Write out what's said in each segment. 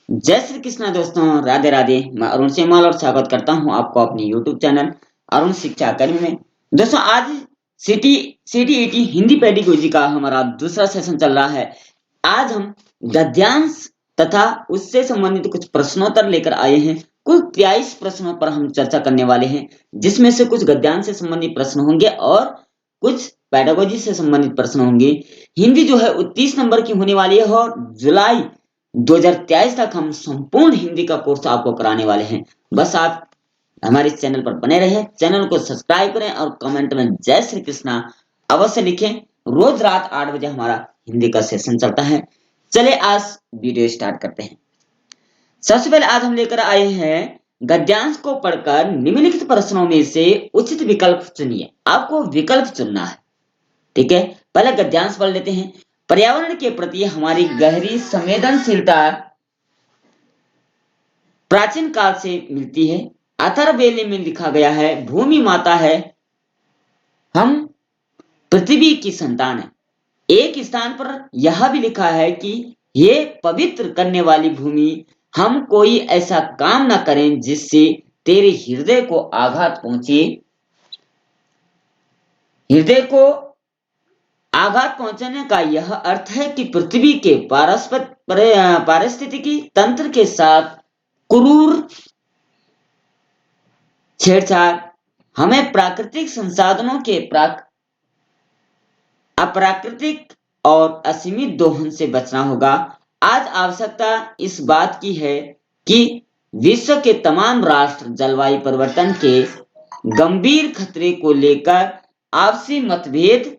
जय श्री कृष्णा दोस्तों, राधे राधे। मैं अरुण सेमवाल और स्वागत करता हूं आपको अपने यूट्यूब चैनल अरुण शिक्षा अकादमी में। दोस्तों, आज सिटी सीटीईटी हिंदी पेडिगोजी का हमारा दूसरा सेशन चल रहा है। आज हम गद्यांश तथा उससे संबंधित कुछ प्रश्नोत्तर लेकर आए हैं। कुल 23 प्रश्नों पर हम चर्चा करने वाले हैं, जिसमें से कुछ गद्यांश से संबंधित प्रश्न होंगे और कुछ पेडागोजी से संबंधित प्रश्न होंगे। हिंदी जो है वो 30 नंबर की होने वाली है और जुलाई 2023 तक हम संपूर्ण हिंदी का कोर्स आपको कराने वाले हैं। बस आप हमारे इस चैनल पर बने रहें, चैनल को सब्सक्राइब करें और कमेंट में जय श्री कृष्णा अवश्य लिखें। रोज रात 8 बजे हमारा हिंदी का सेशन चलता है। चले आज वीडियो स्टार्ट करते हैं। सबसे पहले आज हम लेकर आए हैं गद्यांश को पढ़कर निम्नलिखित प्रश्नों में से उचित विकल्प चुनिए। आपको विकल्प चुनना है, ठीक है। पहले गद्यांश पढ़ लेते हैं। पर्यावरण के प्रति हमारी गहरी संवेदनशीलता प्राचीन काल से मिलती है। अथर्ववेद में लिखा गया है, भूमि माता है, हम पृथ्वी की संतान है। एक स्थान पर यह भी लिखा है कि ये पवित्र करने वाली भूमि, हम कोई ऐसा काम न करें जिससे तेरे हृदय को आघात पहुंचे। हृदय को आघात पहुंचाने का यह अर्थ है कि पृथ्वी के पारिस्थितिकी तंत्र के साथ क्रूर छेड़छाड़, हमें प्राकृतिक संसाधनों के अप्राकृतिक और असीमित दोहन से बचना होगा। आज आवश्यकता इस बात की है कि विश्व के तमाम राष्ट्र जलवायु परिवर्तन के गंभीर खतरे को लेकर आपसी मतभेद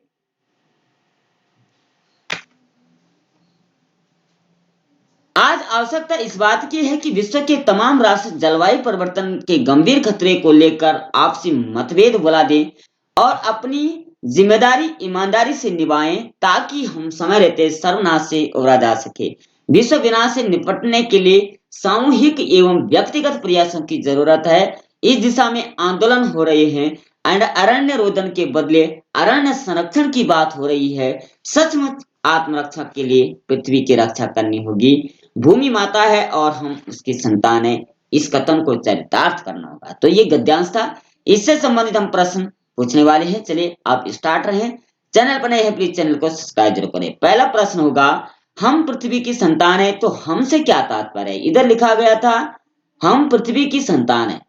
आज आवश्यकता इस बात की है कि विश्व के तमाम राष्ट्र जलवायु परिवर्तन के गंभीर खतरे को लेकर आपसी मतभेद भुला दें और अपनी जिम्मेदारी ईमानदारी से निभाएं, ताकि हम समय रहते सर्वनाश से उबरा जा सके। विश्व विनाश से निपटने के लिए सामूहिक एवं व्यक्तिगत प्रयासों की जरूरत है। इस दिशा में आंदोलन हो रहे हैं एंड अरण्य रोदन के बदले अरण्य संरक्षण की बात हो रही है। सचमुच आत्मरक्षा के लिए पृथ्वी की रक्षा करनी होगी। भूमि माता है और हम उसकी संतान है। इस कथन को चरितार्थ करना होगा। तो ये गद्यांश था। इससे संबंधित हम प्रश्न पूछने वाले हैं। चलिए आप स्टार्ट रहे। चैनल पर नए हैं प्लीज चैनल को सब्सक्राइब जरूर करें। पहला प्रश्न होगा, हम पृथ्वी की संतान है तो हमसे क्या तात्पर्य है। इधर लिखा गया था हम पृथ्वी की संतान है,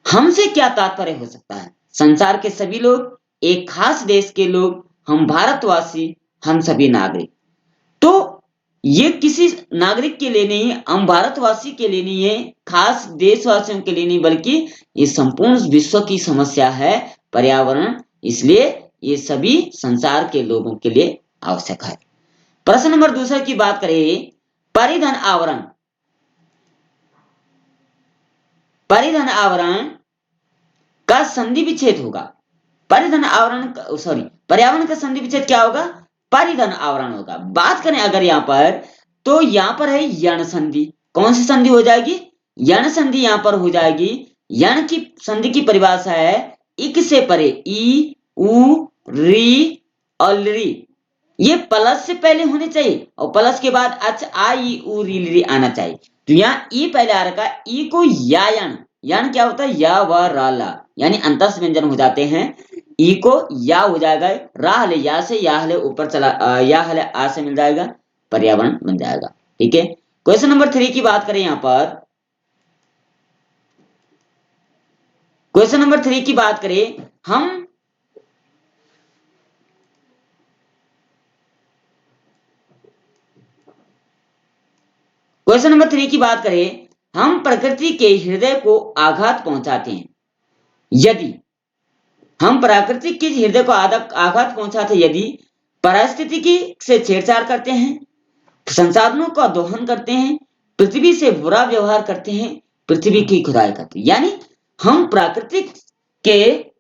हमसे क्या तात्पर्य हो सकता है। संसार के सभी लोग, एक खास देश के लोग, हम भारतवासी, हम सभी नागरिक। तो ये किसी नागरिक के लिए नहीं है, हम भारतवासी के लिए नहीं है, खास देशवासियों के लिए नहीं, बल्कि ये संपूर्ण विश्व की समस्या है पर्यावरण। इसलिए ये सभी संसार के लोगों के लिए आवश्यक है। प्रश्न नंबर दूसरा की बात करें, परिधन आवरण। परिधन आवरण का संधि विच्छेद होगा। परिधन आवरण सॉरी पर्यावरण का संधि विच्छेद क्या होगा, परिधन आवरण होगा। बात करें अगर यहाँ पर, तो यहाँ पर है यण संधि। कौन सी संधि हो जाएगी, यण संधि यहाँ पर हो जाएगी। यण की संधि की परिभाषा है इक से परे, ई उ री और री, ये प्लस से पहले होने चाहिए और प्लस के बाद अच आ ई उ री ली आना चाहिए। तो यहाँ ई पहले आ रखा है, ई को या यण, यण क्या होता है या व रा ला, यानी अंतस व्यंजन हो जाते हैं। ई को या हो जाएगा, रा हले या से, या हले ऊपर चला या हले आ से मिल जाएगा, पर्यावरण बन जाएगा। ठीक है। क्वेश्चन नंबर 3 की बात करें यहाँ पर, क्वेश्चन नंबर 3 की बात करें हम, क्वेश्चन नंबर 3 की बात करें, हम प्रकृति के हृदय को आघात पहुंचाते हैं यदि, हम प्राकृतिक के हृदय को आघात पहुंचाते यदि पारिस्थितिकी से छेड़छाड़ करते हैं, संसाधनों का दोहन करते हैं, पृथ्वी से बुरा व्यवहार करते हैं, पृथ्वी की खुदाई करते हैं। यानी हम प्राकृतिक के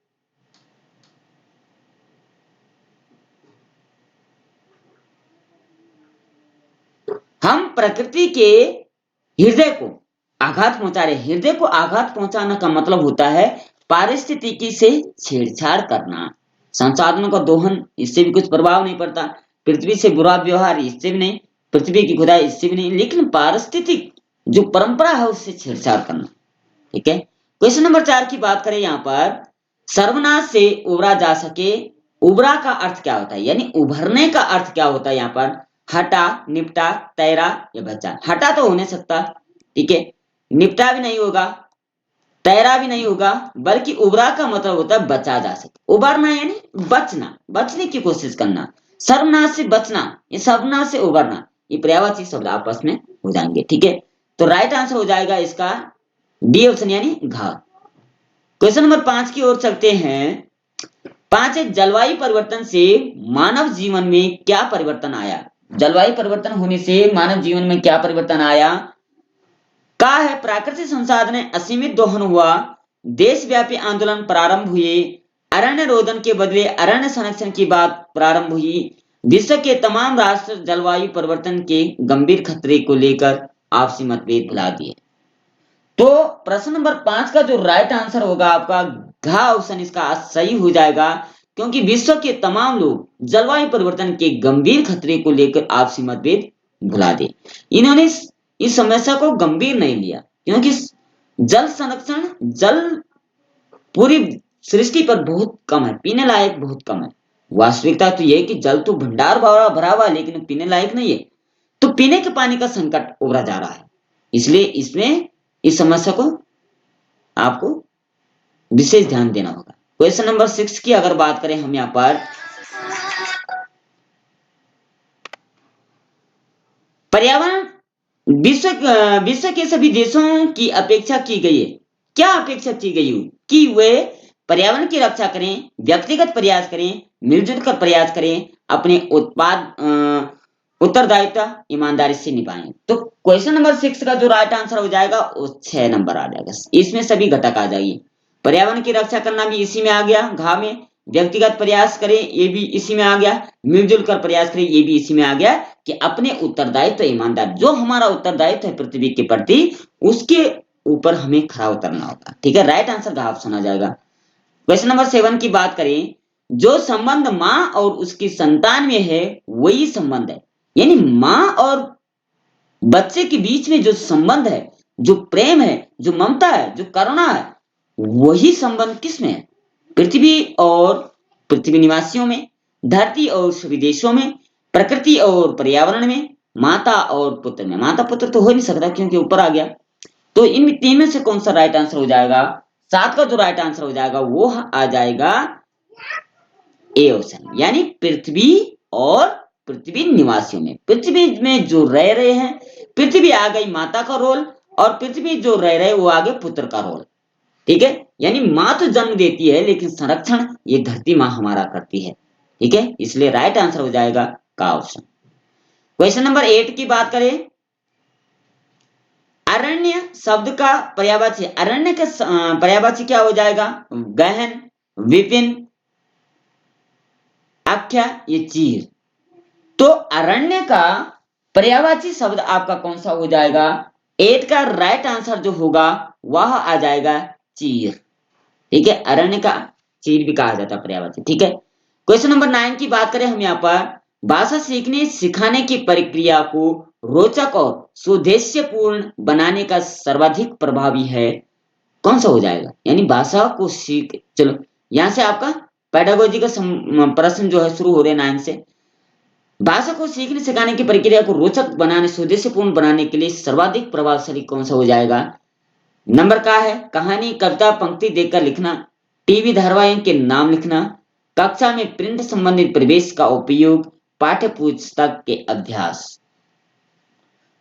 हम प्रकृति के हृदय को आघात पहुंचा रहे। हृदय को आघात पहुंचाना का मतलब होता है पारिस्थितिकी से छेड़छाड़ करना, संसाधनों का दोहन, इससे भी कुछ प्रभाव नहीं पड़ता। पृथ्वी से बुरा व्यवहार, इससे भी नहीं। पृथ्वी की खुदाई, इससे भी नहीं। लेकिन पारिस्थितिक जो परंपरा है उससे छेड़छाड़ करना। ठीक है, क्वेश्चन नंबर 4 की बात करें यहाँ पर, सर्वनाश से उबरा जा सके, उबरा का अर्थ क्या होता है, यानी उभरने का अर्थ क्या होता है यहाँ पर? हटा, निपटा, तैरा या बचा। हटा तो हो नहीं सकता, ठीक है, निपटा भी नहीं होगा, तैरा भी नहीं होगा, बल्कि उबरा का मतलब होता है बचा जा सके। उबरना यानी बचना, बचने की कोशिश करना, सर्वनाश से बचना, ये सर्वनाश से उबरना, ये पर्यायवाची शब्द आपस में हो जाएंगे। ठीक है, तो राइट आंसर हो जाएगा इसका डी ऑप्शन यानी घ। क्वेश्चन नंबर 5 की ओर चलते हैं। 5 है, जलवायु परिवर्तन से मानव जीवन में क्या परिवर्तन आया? जलवायु परिवर्तन होने से मानव जीवन में क्या परिवर्तन आया? का है, प्राकृतिक संसाधन असीमित दोहन हुआ, देशव्यापी आंदोलन प्रारंभ हुए, अरण्य रोदन के बदले अरण्य संरक्षण की बात प्रारंभ हुई, विश्व के तमाम राष्ट्र जलवायु परिवर्तन के गंभीर खतरे को लेकर आपसी मतभेद भुला दिए। तो प्रश्न नंबर 5 का जो राइट आंसर होगा आपका घ ऑप्शन इसका सही हो जाएगा, क्योंकि विश्व के तमाम लोग जलवायु परिवर्तन के गंभीर खतरे को लेकर आपसी मतभेद भुला दे। इन्होंने इस समस्या को गंभीर नहीं लिया, क्योंकि जल संरक्षण, जल पूरी सृष्टि पर बहुत कम है, पीने लायक बहुत कम है। वास्तविकता तो यह है कि जल तो भंडार भरा हुआ है, लेकिन पीने लायक नहीं है। तो पीने के पानी का संकट उभरा जा रहा है, इसलिए इसमें इस समस्या को आपको विशेष ध्यान देना होगा। क्वेश्चन नंबर 6 की अगर बात करें हम यहाँ पर, पर्यावरण विश्व के सभी देशों की अपेक्षा की गई है। क्या अपेक्षा की गई है? कि वे पर्यावरण की रक्षा करें, व्यक्तिगत प्रयास करें, मिलजुल कर प्रयास करें, अपने उत्तरदायित्व ईमानदारी से निभाएं। तो क्वेश्चन नंबर 6 का जो राइट आंसर हो जाएगा वो 6 नंबर आ जाएगा। इसमें सभी घटक आ जाएगी। पर्यावरण की रक्षा करना भी इसी में आ गया घा में, व्यक्तिगत प्रयास करें ये भी इसी में आ गया, मिलजुल कर प्रयास करें ये भी इसी में आ गया, कि अपने उत्तरदायित्व ईमानदार, जो हमारा उत्तरदायित्व है पृथ्वी के प्रति, उसके ऊपर हमें खरा उतरना होगा। ठीक है, राइट आंसर घा ऑप्शन आ जाएगा। क्वेश्चन नंबर 7 की बात करें, जो संबंध मां और उसकी संतान में है वही संबंध है, यानी मां और बच्चे के बीच में जो संबंध है, जो प्रेम है, जो ममता है, जो करुणा है, वही संबंध किसमें है? पृथ्वी और पृथ्वी निवासियों में, धरती और सभी देशों में, प्रकृति और पर्यावरण में, माता और पुत्र में। माता पुत्र तो हो नहीं सकता क्योंकि ऊपर आ गया। तो इन तीन में से कौन सा राइट आंसर हो जाएगा? 7 का जो राइट आंसर हो जाएगा वो आ जाएगा ए ऑप्शन, यानी पृथ्वी और पृथ्वी निवासियों में। पृथ्वी में जो रह रहे हैं, पृथ्वी आ गई माता का रोल, और पृथ्वी जो रह रहे वो आगे पुत्र का रोल। ठीक है, यानी मां तो जन्म देती है लेकिन संरक्षण ये धरती मां हमारा करती है। ठीक है, इसलिए राइट आंसर हो जाएगा का ऑप्शन। क्वेश्चन नंबर 8 की बात करें, अरण्य शब्द का पर्यायवाची, अरण्य का पर्यायवाची क्या हो जाएगा? गहन, विपिन, आख्या, ये चीर। तो अरण्य का पर्यायवाची शब्द आपका कौन सा हो जाएगा? 8 का राइट आंसर जो होगा वह आ जाएगा चीर। ठीक है, अरण्य का चीर भी कहा जाता है पर्यायवाची। ठीक है, क्वेश्चन नंबर 9 की बात करें हम यहाँ पर, भाषा सीखने सिखाने की प्रक्रिया को रोचक और सुउद्देश्यपूर्ण बनाने का सर्वाधिक प्रभावी है, कौन सा हो जाएगा? यानी भाषा को सीख, चलो यहां से आपका पेडागोजी का प्रश्न जो है शुरू हो रहे 9 से। भाषा को सीखने सिखाने की प्रक्रिया को रोचक बनाने, सुउद्देश्यपूर्ण बनाने के लिए सर्वाधिक प्रभावशाली कौन सा हो जाएगा? नंबर का है, कहानी, कविता, पंक्ति देखकर लिखना, टीवी धारावाहिक के नाम लिखना, कक्षा में प्रिंट संबंधित परिवेश का उपयोग, पाठ्य पुस्तक के अभ्यास।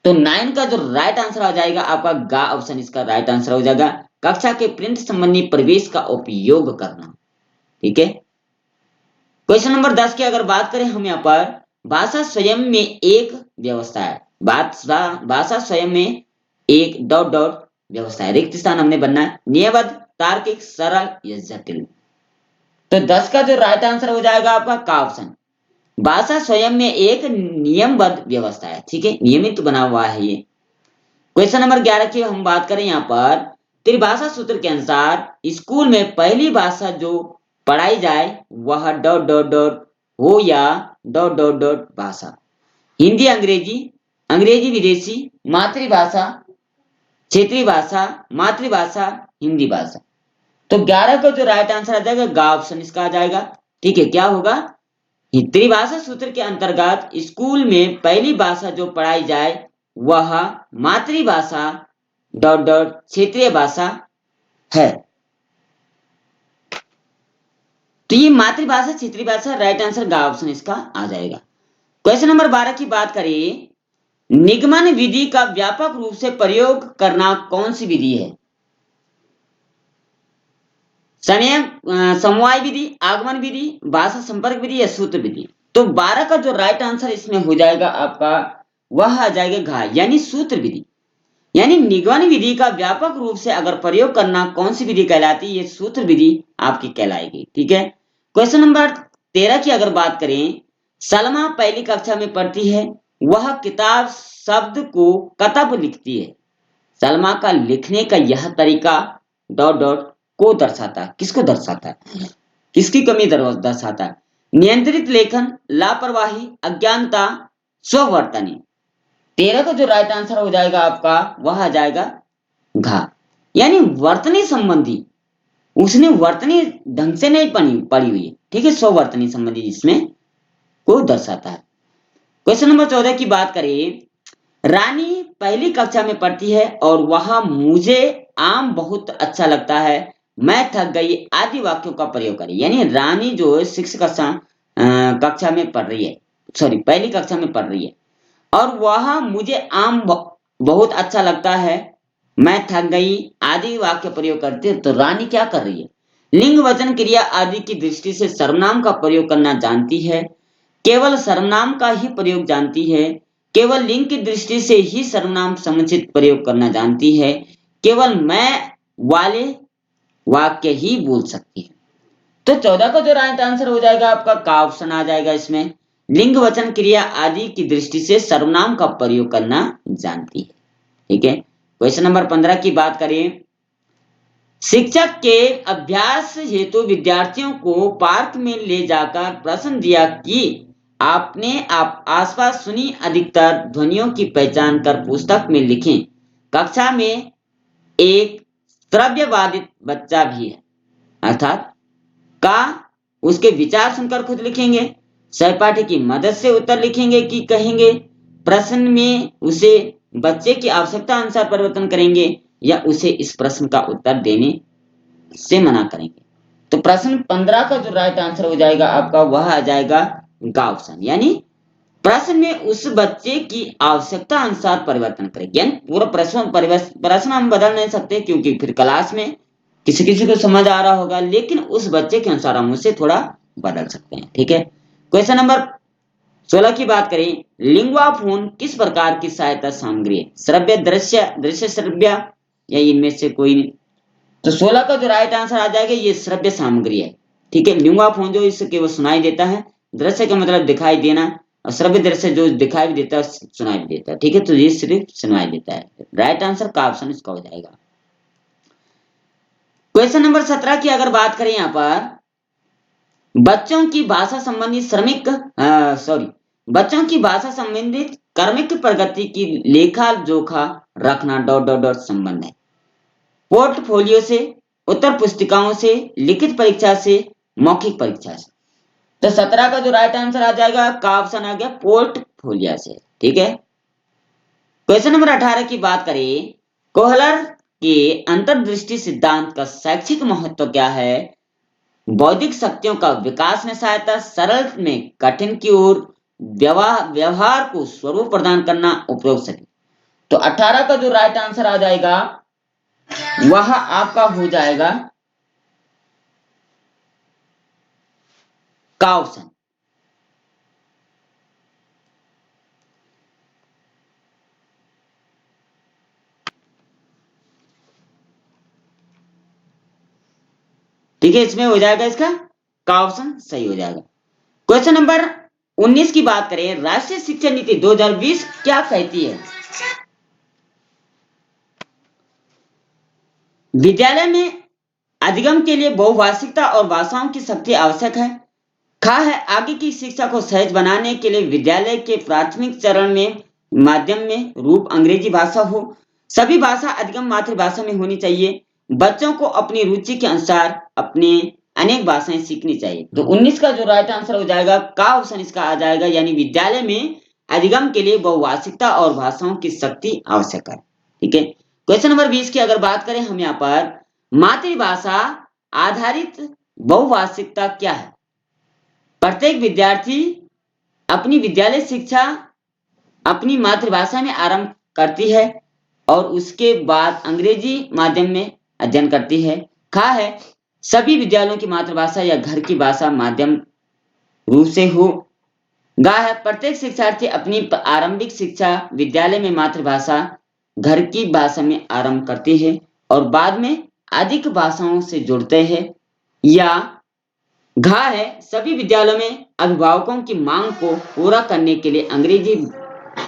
तो 9 का जो राइट आंसर आ जाएगा आपका गा ऑप्शन इसका राइट आंसर हो जाएगा, कक्षा के प्रिंट संबंधी परिवेश का उपयोग करना। ठीक है, क्वेश्चन नंबर 10 की अगर बात करें हम यहाँ पर, भाषा स्वयं में एक व्यवस्था है, भाषा स्वयं में एक डॉट डॉट व्यवस्था है, रिक्त स्थान हमने बनना है, नियमबद्ध, तार्किक, सरल या जटिल। तो 10 का जो राइट आंसर हो जाएगा आपका का ऑप्शन, भाषा स्वयं में एक नियमबद्ध व्यवस्था है। ठीक है, नियमित बना हुआ है ये। क्वेश्चन नंबर 11 की हम बात करें यहाँ पर, त्रिभाषा सूत्र के अनुसार स्कूल में पहली भाषा जो पढ़ाई जाए वह डॉट डॉट डॉट हो या डॉट डॉट डॉट भाषा, हिंदी, अंग्रेजी, अंग्रेजी विदेशी, मातृभाषा, क्षेत्रीय भाषा, मातृभाषा, हिंदी भाषा। तो 11 का जो राइट आंसर आ जाएगा गा ऑप्शन इसका आ जाएगा। ठीक है, क्या होगा? त्रिभाषा सूत्र के अंतर्गत स्कूल में पहली भाषा जो पढ़ाई जाए वह मातृभाषा डॉट डॉट क्षेत्रीय भाषा है। तो ये मातृभाषा क्षेत्रीय भाषा राइट आंसर गा ऑप्शन इसका आ जाएगा। क्वेश्चन नंबर 12 की बात करें, निगमन विधि का व्यापक रूप से प्रयोग करना कौन सी विधि है? समवाय विधि, आगमन विधि, भाषा संपर्क विधि या सूत्र विधि। तो 12 का जो राइट आंसर इसमें हो जाएगा आपका वह आ जाएगा घा, यानी सूत्र विधि। यानी निगमन विधि का व्यापक रूप से अगर प्रयोग करना कौन सी विधि कहलाती है? ये सूत्र विधि आपकी कहलाएगी। ठीक है, क्वेश्चन नंबर 13 की अगर बात करें, सलमा पहली कक्षा में पढ़ती है, वह किताब शब्द को कतब लिखती है। सलमा का लिखने का यह तरीका डॉट डॉट को दर्शाता है। किसको दर्शाता है? किसकी कमी दर्शाता है? नियंत्रित लेखन, लापरवाही, अज्ञानता, स्ववर्तनी। 13 का जो राइट आंसर हो जाएगा आपका वह आ जाएगा घा, यानी वर्तनी संबंधी। उसने वर्तनी ढंग से नहीं पढ़ी हुई है। ठीक है, स्ववर्तनी संबंधी जिसमें को दर्शाता है। क्वेश्चन नंबर 14 की बात करें, रानी पहली कक्षा में पढ़ती है और वह मुझे आम बहुत अच्छा लगता है, मैं थक गई आदि वाक्यों का प्रयोग करें। यानी रानी जो है 6 कक्षा में पढ़ रही है, सॉरी पहली कक्षा में पढ़ रही है और वह मुझे आम बहुत अच्छा लगता है, मैं थक गई आदि वाक्य प्रयोग करते हैं। तो रानी क्या कर रही है? लिंग वचन क्रिया आदि की दृष्टि से सर्वनाम का प्रयोग करना जानती है, केवल सर्वनाम का ही प्रयोग जानती है, केवल लिंग की दृष्टि से ही सर्वनाम समुचित प्रयोग करना जानती है, केवल मैं वाले वाक्य ही बोल सकती है। तो 14 का जो राइट आंसर हो जाएगा आपका का ऑप्शन आ जाएगा। इसमें लिंग वचन क्रिया आदि की दृष्टि से सर्वनाम का प्रयोग करना जानती है। ठीक है, क्वेश्चन नंबर 15 की बात करें, शिक्षक के अभ्यास हेतु विद्यार्थियों को पार्क में ले जाकर प्रश्न दिया कि आपने आप आसपास सुनी अधिकतर ध्वनियों की पहचान कर पुस्तक में लिखें। कक्षा में एक श्रव्यबाधित बच्चा भी है, अर्थात का उसके विचार सुनकर खुद लिखेंगे, सहपाठी की मदद से उत्तर लिखेंगे कि कहेंगे, प्रश्न में उसे बच्चे की आवश्यकता अनुसार परिवर्तन करेंगे या उसे इस प्रश्न का उत्तर देने से मना करेंगे। तो प्रश्न 15 का जो राइट आंसर हो जाएगा आपका वह आ जाएगा गा ऑप्शन, यानी प्रश्न में उस बच्चे की आवश्यकता अनुसार परिवर्तन करेंगे। यानी पूरा प्रश्न हम बदल नहीं सकते क्योंकि फिर क्लास में किसी किसी को समझ आ रहा होगा, लेकिन उस बच्चे के अनुसार हम उसे थोड़ा बदल सकते हैं। ठीक है, क्वेश्चन नंबर 16 की बात करें, लिंगुआ फोन किस प्रकार की सहायता सामग्री है? श्रव्य, दृश्य, दृश्य श्रव्य या इनमें से कोई नहीं। तो 16 का जो राइट आंसर आ जाएगा ये श्रव्य सामग्री है। ठीक है, लिंगुआ फोन जो इससे केवल सुनाई देता है, दृश्य का मतलब दिखाई देना, और श्रव्य दृश्य जो दिखाई भी देता है सुनाई भी देता है। ठीक है, तो ये सिर्फ सुनाई देता है। राइट आंसर का ऑप्शन इसका हो जाएगा। क्वेश्चन नंबर 17 की अगर बात करें यहाँ पर, बच्चों की भाषा संबंधी बच्चों की भाषा संबंधित कर्मिक प्रगति की लेखा जोखा रखना डॉट डॉट डॉट संबंध है। पोर्टफोलियो से, उत्तर पुस्तिकाओं से, लिखित परीक्षा से, मौखिक परीक्षा से। तो 17 का जो राइट आंसर आ जाएगा का ऑप्शन आ गया पोर्टफोलियो से। ठीक है, क्वेश्चन नंबर 18 की बात करें, कोहलर के अंतर्दृष्टि सिद्धांत का शैक्षिक महत्व क्या है? बौद्धिक शक्तियों का विकास में सहायता, सरल में कठिन की ओर, व्यवहार को स्वरूप प्रदान करना, उपयोग सके। तो 18 का जो राइट आंसर आ जाएगा वह आपका हो जाएगा का ऑप्शन। ठीक है, इसमें हो जाएगा इसका का ऑप्शन सही हो जाएगा। क्वेश्चन नंबर 19 की बात करें, राष्ट्रीय शिक्षा नीति 2020 क्या कहती है? विद्यालय में अधिगम के लिए बहुभाषिकता और भाषाओं की शक्ति आवश्यक है। खा है आगे की शिक्षा को सहज बनाने के लिए विद्यालय के प्राथमिक चरण में माध्यम में रूप अंग्रेजी भाषा हो। सभी भाषा अधिगम मातृभाषा में होनी चाहिए। बच्चों को अपनी रुचि के अनुसार अपने अनेक भाषाएं सीखनी चाहिए। तो 19 का जो राइट आंसर हो जाएगा का ऑप्शन इसका आ जाएगा, यानी विद्यालय में अधिगम के लिए बहुभाषिकता और भाषाओं की शक्ति आवश्यक है। ठीक है, क्वेश्चन नंबर 20 की अगर बात करें हम यहाँ पर, मातृभाषा आधारित बहुभाषिकता क्या है? प्रत्येक विद्यार्थी अपनी विद्यालय शिक्षा अपनी मातृभाषा में आरंभ करती है और उसके बाद अंग्रेजी माध्यम में अध्ययन करती है। खा है, सभी विद्यालयों की मातृभाषा या घर की भाषा माध्यम रूप से हो। गा है, प्रत्येक शिक्षार्थी अपनी आरंभिक शिक्षा विद्यालय में मातृभाषा घर की भाषा में आरंभ करते हैं और बाद में अधिक भाषाओं से जुड़ते हैं। या घा है, सभी विद्यालयों में अभिभावकों की मांग को पूरा करने के लिए अंग्रेजी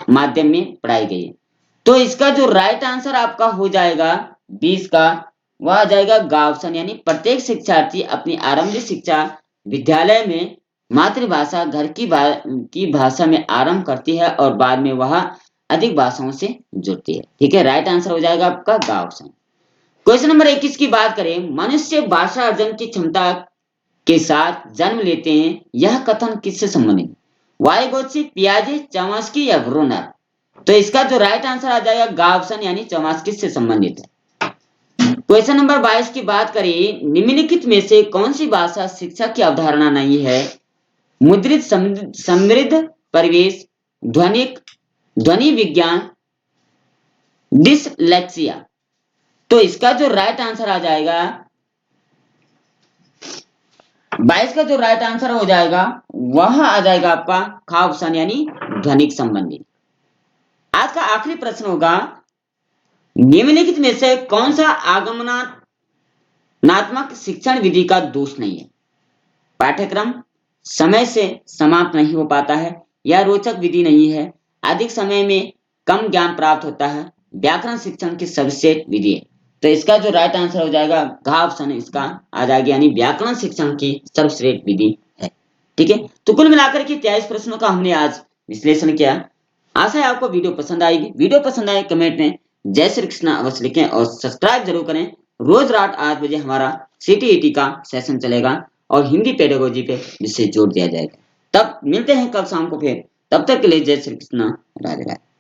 माध्यम में पढ़ाई गई है। तो इसका जो राइट आंसर आपका हो जाएगा 20 का, वह आ जाएगा गा ऑप्शन, यानी प्रत्येक शिक्षार्थी अपनी आरंभिक शिक्षा विद्यालय में मातृभाषा घर की भाषा में आरंभ करती है और बाद में वह अधिक भाषाओं से जुड़ती है। ठीक है, राइट आंसर हो जाएगा आपका गा ऑप्शन। क्वेश्चन नंबर 21 की बात करें, मनुष्य भाषा अर्जन की क्षमता के साथ जन्म लेते हैं, यह कथन किससे संबंधित है? वाइगोत्स्की, पियाजे, चॉम्स्की या ब्रूनर? तो इसका जो राइट आंसर आ जाएगा गा ऑप्शन, यानी चॉम्स्की से संबंधित है। क्वेश्चन नंबर 22 की बात करें, निम्नलिखित में से कौन सी भाषा शिक्षा की अवधारणा नहीं है? मुद्रित समृद्ध परिवेश, ध्वनि विज्ञान, डिसलेक्सिया? तो इसका जो राइट आंसर आ जाएगा 22 का जो राइट आंसर हो जाएगा वह आ जाएगा आपका खा ऑप्शन, यानी ध्वनिक संबंधी। आज का आखिरी प्रश्न होगा, निम्नलिखित में से कौन सा आगमनात्मक शिक्षण विधि का दोष नहीं है? पाठ्यक्रम समय से समाप्त नहीं हो पाता है, या रोचक विधि नहीं है, अधिक समय में कम ज्ञान प्राप्त होता है, व्याकरण शिक्षण की सर्वश्रेष्ठ विधि है? तो इसका जो राइट आंसर हो जाएगा घा ऑप्शन इसका आ जाएगा, यानी व्याकरण शिक्षण की सर्वश्रेष्ठ विधि है। ठीक है, तो कुल मिलाकर के 23 प्रश्नों का हमने आज विश्लेषण किया। आशा है आपको वीडियो पसंद आएगी। वीडियो पसंद आए कमेंट में जय श्री कृष्ण अवश्य लिखें और सब्सक्राइब जरूर करें। रोज रात 8 बजे हमारा CTET का सेशन चलेगा और हिंदी पेडागोजी पे जिससे जोड़ दिया जाएगा। तब मिलते हैं कल शाम को फिर, तब तक के लिए जय श्री कृष्ण, राधे राधे।